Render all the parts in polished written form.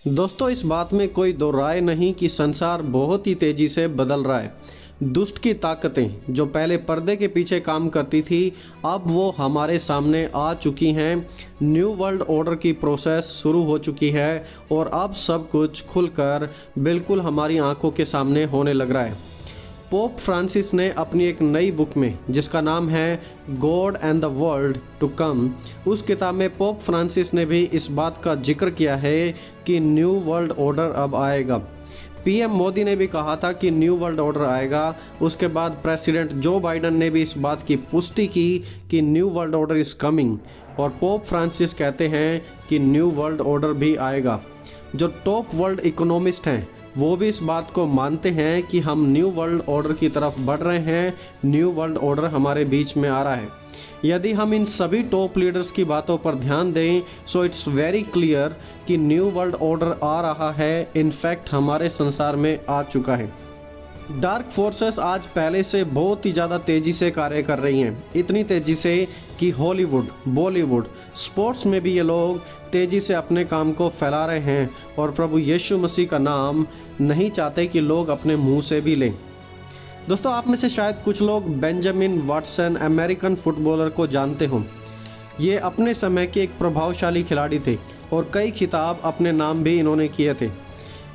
दोस्तों, इस बात में कोई दो राय नहीं कि संसार बहुत ही तेजी से बदल रहा है। दुष्ट की ताकतें जो पहले पर्दे के पीछे काम करती थी, अब वो हमारे सामने आ चुकी हैं। न्यू वर्ल्ड ऑर्डर की प्रोसेस शुरू हो चुकी है और अब सब कुछ खुलकर बिल्कुल हमारी आंखों के सामने होने लग रहा है। पोप फ्रांसिस ने अपनी एक नई बुक में, जिसका नाम है God and the world to come, उस किताब में पोप फ्रांसिस ने भी इस बात का जिक्र किया है कि न्यू वर्ल्ड ऑर्डर अब आएगा। पीएम मोदी ने भी कहा था कि न्यू वर्ल्ड ऑर्डर आएगा। उसके बाद प्रेसिडेंट जो बाइडन ने भी इस बात की पुष्टि की कि new world order is coming, और पोप फ्रांसिस कहते हैं कि न्यू वर्ल्ड ऑर्डर भी आएगा। जो टॉप वर्ल्ड इकोनॉमिस्ट हैं वो भी इस बात को मानते हैं कि हम न्यू वर्ल्ड ऑर्डर की तरफ बढ़ रहे हैं, न्यू वर्ल्ड ऑर्डर हमारे बीच में आ रहा है। यदि हम इन सभी टॉप लीडर्स की बातों पर ध्यान दें, सो इट्स वेरी क्लियर कि न्यू वर्ल्ड ऑर्डर आ रहा है, इनफैक्ट हमारे संसार में आ चुका है। डार्क फोर्सेस आज पहले से बहुत ही ज़्यादा तेज़ी से कार्य कर रही हैं, इतनी तेज़ी से कि हॉलीवुड, बॉलीवुड, स्पोर्ट्स में भी ये लोग तेज़ी से अपने काम को फैला रहे हैं और प्रभु यीशु मसीह का नाम नहीं चाहते कि लोग अपने मुंह से भी लें। दोस्तों, आप में से शायद कुछ लोग बेंजामिन वाटसन, अमेरिकन फुटबॉलर को जानते हों। ये अपने समय के एक प्रभावशाली खिलाड़ी थे और कई खिताब अपने नाम भी इन्होंने किए थे।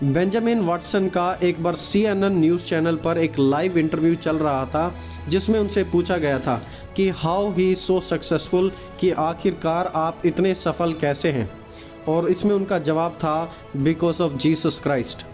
बेंजामिन वाटसन का एक बार CNN न्यूज़ चैनल पर एक लाइव इंटरव्यू चल रहा था, जिसमें उनसे पूछा गया था कि हाउ ही सो सक्सेसफुल, कि आखिरकार आप इतने सफल कैसे हैं, और इसमें उनका जवाब था बिकॉज ऑफ जीसस क्राइस्ट।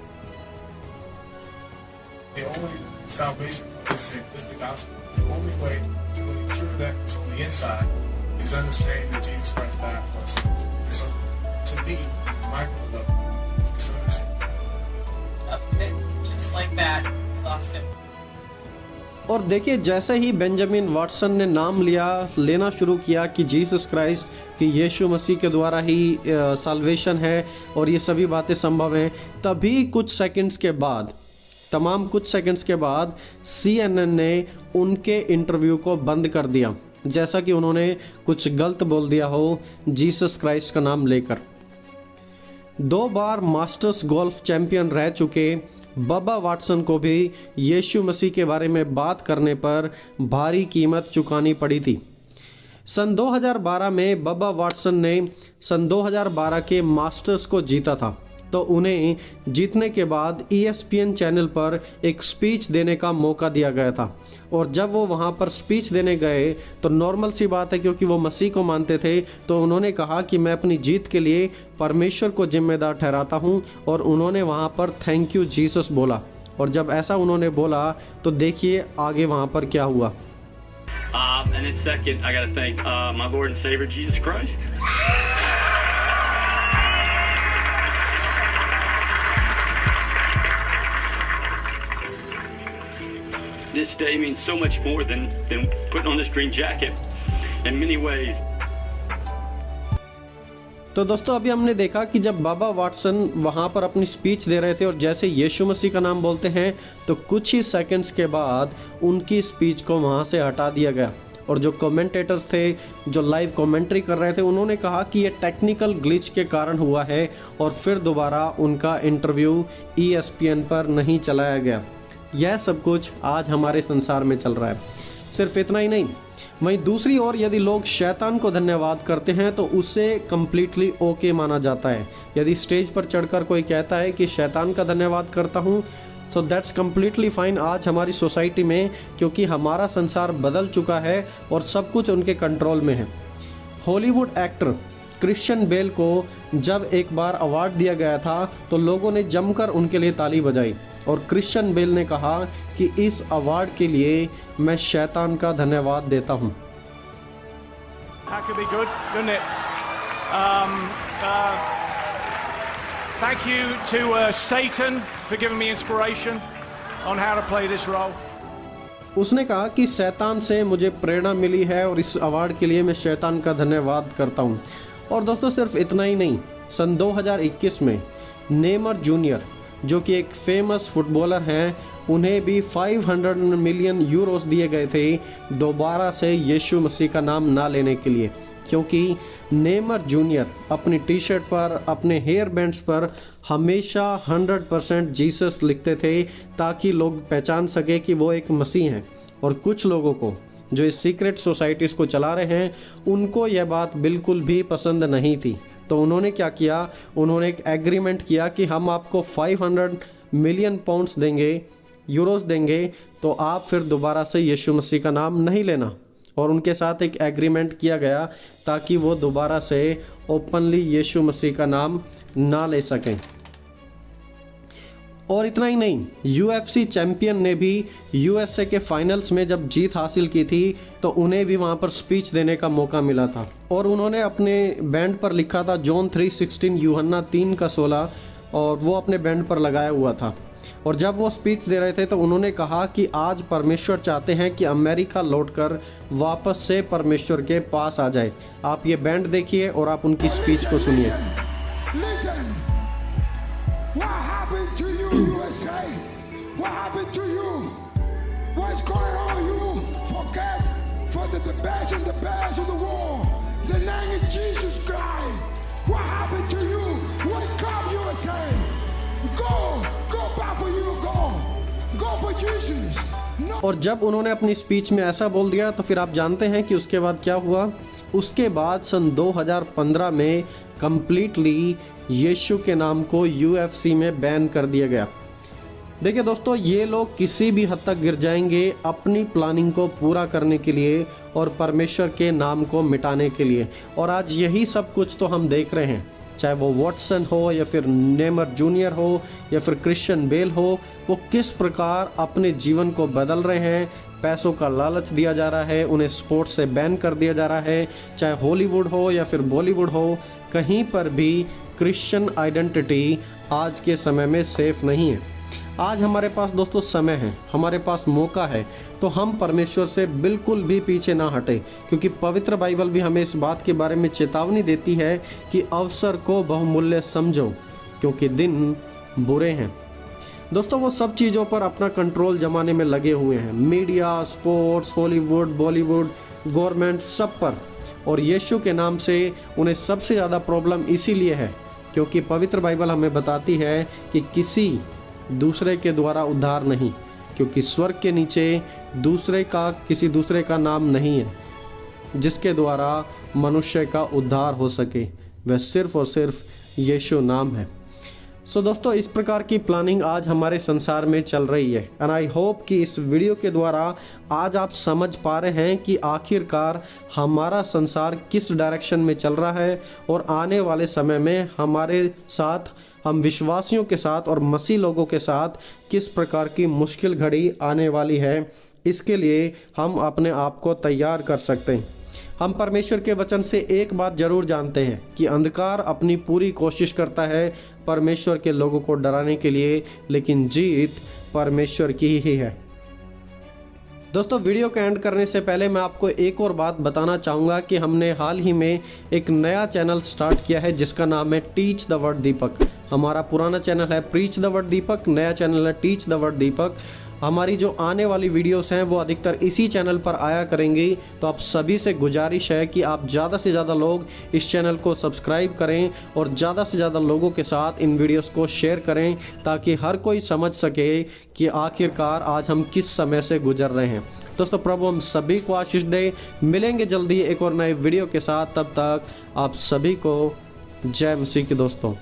और देखिए, जैसे ही बेंजामिन वाटसन ने नाम लेना शुरू किया कि जीसस क्राइस्ट, कि यीशु मसीह के द्वारा ही साल्वेशन है और ये सभी बातें संभव हैं, तभी कुछ सेकंड्स के बाद CNN ने उनके इंटरव्यू को बंद कर दिया, जैसा कि उन्होंने कुछ गलत बोल दिया हो जीसस क्राइस्ट का नाम लेकर। 2 बार मास्टर्स गोल्फ चैंपियन रह चुके बब्बा वाटसन को भी यीशु मसीह के बारे में बात करने पर भारी कीमत चुकानी पड़ी थी। सन 2012 में बब्बा वाटसन ने सन 2012 के मास्टर्स को जीता था, तो उन्हें जीतने के बाद ESPN चैनल पर एक स्पीच देने का मौका दिया गया था। और जब वो वहाँ पर स्पीच देने गए तो नॉर्मल सी बात है, क्योंकि वो मसीह को मानते थे, तो उन्होंने कहा कि मैं अपनी जीत के लिए परमेश्वर को जिम्मेदार ठहराता हूँ, और उन्होंने वहाँ पर थैंक यू जीसस बोला। और जब ऐसा उन्होंने बोला तो देखिए आगे वहाँ पर क्या हुआ। And then second, I got to thank my Lord and Savior Jesus Christ. This day means so much more than putting on this green jacket in many ways. तो दोस्तों, अभी हमने देखा कि जब बाबा वाटसन वहाँ पर अपनी स्पीच दे रहे थे और जैसे यीशु मसीह का नाम बोलते हैं, तो कुछ ही सेकंड्स के बाद उनकी स्पीच को वहाँ से हटा दिया गया। और जो कमेंटेटर्स थे, जो लाइव कमेंट्री कर रहे थे, उन्होंने कहा कि ये टेक्निकल ग्लिच के कारण हुआ है, और फिर दोबारा उनका इंटरव्यू ESPN पर नहीं चलाया गया। यह सब कुछ आज हमारे संसार में चल रहा है। सिर्फ इतना ही नहीं, वहीं दूसरी ओर यदि लोग शैतान को धन्यवाद करते हैं तो उसे कम्प्लीटली ओके माना जाता है। यदि स्टेज पर चढ़कर कोई कहता है कि शैतान का धन्यवाद करता हूँ, सो दैट्स कम्प्लीटली फाइन आज हमारी सोसाइटी में, क्योंकि हमारा संसार बदल चुका है और सब कुछ उनके कंट्रोल में है। हॉलीवुड एक्टर क्रिश्चियन बेल को जब एक बार अवार्ड दिया गया था तो लोगों ने जमकर उनके लिए ताली बजाई, और क्रिश्चियन बेल ने कहा कि इस अवार्ड के लिए मैं शैतान का धन्यवाद देता हूं। Thank you to Satan for giving me inspiration on how to play this role. उसने कहा कि शैतान से मुझे प्रेरणा मिली है और इस अवार्ड के लिए मैं शैतान का धन्यवाद करता हूं। और दोस्तों, सिर्फ इतना ही नहीं, सन 2021 में नेमर जूनियर, जो कि एक फेमस फुटबॉलर हैं, उन्हें भी 500 मिलियन यूरोस दिए गए थे दोबारा से यीशु मसीह का नाम ना लेने के लिए। क्योंकि नेमर जूनियर अपनी टी शर्ट पर, अपने हेयर बैंड्स पर हमेशा 100% जीसस लिखते थे ताकि लोग पहचान सके कि वो एक मसीह हैं। और कुछ लोगों को जो इस सीक्रेट सोसाइटीज़ को चला रहे हैं उनको यह बात बिल्कुल भी पसंद नहीं थी। तो उन्होंने क्या किया, उन्होंने एक एग्रीमेंट किया कि हम आपको 500 मिलियन पाउंड्स देंगे, यूरोस देंगे, तो आप फिर दोबारा से यीशु मसीह का नाम नहीं लेना। और उनके साथ एक एग्रीमेंट किया गया ताकि वो दोबारा से ओपनली यीशु मसीह का नाम ना ले सकें। और इतना ही नहीं, UFC चैंपियन ने भी USA के फाइनल्स में जब जीत हासिल की थी तो उन्हें भी वहाँ पर स्पीच देने का मौका मिला था। और उन्होंने अपने बैंड पर लिखा था जॉन 3:16 यूहन्ना 3:16 और वो अपने बैंड पर लगाया हुआ था। और जब वो स्पीच दे रहे थे तो उन्होंने कहा कि आज परमेश्वर चाहते हैं कि अमेरिका लौटकर वापस से परमेश्वर के पास आ जाए। आप ये बैंड देखिए और आप उनकी स्पीच को सुनिए। और जब उन्होंने अपनी स्पीच में ऐसा बोल दिया तो फिर आप जानते हैं कि उसके बाद क्या हुआ। उसके बाद सन 2015 में कंप्लीटली यीशु के नाम को UFC में बैन कर दिया गया। देखिए दोस्तों, ये लोग किसी भी हद तक गिर जाएंगे अपनी प्लानिंग को पूरा करने के लिए और परमेश्वर के नाम को मिटाने के लिए। और आज यही सब कुछ तो हम देख रहे हैं, चाहे वो वॉटसन हो या फिर नेमर जूनियर हो या फिर क्रिश्चियन बेल हो, वो किस प्रकार अपने जीवन को बदल रहे हैं। पैसों का लालच दिया जा रहा है, उन्हें स्पोर्ट्स से बैन कर दिया जा रहा है, चाहे हॉलीवुड हो या फिर बॉलीवुड हो, कहीं पर भी क्रिश्चियन आइडेंटिटी आज के समय में सेफ नहीं है। आज हमारे पास दोस्तों समय है, हमारे पास मौका है, तो हम परमेश्वर से बिल्कुल भी पीछे ना हटे, क्योंकि पवित्र बाइबल भी हमें इस बात के बारे में चेतावनी देती है कि अवसर को बहुमूल्य समझो क्योंकि दिन बुरे हैं। दोस्तों, वो सब चीज़ों पर अपना कंट्रोल जमाने में लगे हुए हैं, media, sports, Hollywood, Bollywood, government, सब पर। और यीशु के नाम से उन्हें सबसे ज़्यादा प्रॉब्लम इसीलिए है क्योंकि पवित्र बाइबल हमें बताती है कि किसी दूसरे के द्वारा उद्धार नहीं, क्योंकि स्वर्ग के नीचे किसी दूसरे का नाम नहीं है जिसके द्वारा मनुष्य का उद्धार हो सके, वह सिर्फ और सिर्फ यीशु नाम है। सो दोस्तों, इस प्रकार की प्लानिंग आज हमारे संसार में चल रही है। एंड आई होप कि इस वीडियो के द्वारा आज आप समझ पा रहे हैं कि आखिरकार हमारा संसार किस डायरेक्शन में चल रहा है और आने वाले समय में हमारे साथ, हम विश्वासियों के साथ और मसीह लोगों के साथ किस प्रकार की मुश्किल घड़ी आने वाली है। इसके लिए हम अपने आप को तैयार कर सकते हैं। हम परमेश्वर के वचन से एक बात जरूर जानते हैं कि अंधकार अपनी पूरी कोशिश करता है परमेश्वर के लोगों को डराने के लिए, लेकिन जीत परमेश्वर की ही है। दोस्तों, वीडियो का एंड करने से पहले मैं आपको एक और बात बताना चाहूँगा कि हमने हाल ही में एक नया चैनल स्टार्ट किया है जिसका नाम है टीच द वर्ड दीपक। हमारा पुराना चैनल है प्रीच द वर्ड दीपक, नया चैनल है टीच द वर्ड दीपक। हमारी जो आने वाली वीडियोस हैं वो अधिकतर इसी चैनल पर आया करेंगी, तो आप सभी से गुजारिश है कि आप ज़्यादा से ज़्यादा लोग इस चैनल को सब्सक्राइब करें और ज़्यादा से ज़्यादा लोगों के साथ इन वीडियोस को शेयर करें ताकि हर कोई समझ सके कि आखिरकार आज हम किस समय से गुजर रहे हैं। दोस्तों, प्रभु हम सभी को आशीष दे। मिलेंगे जल्दी एक और नए वीडियो के साथ, तब तक आप सभी को जय मसीह की दोस्तों।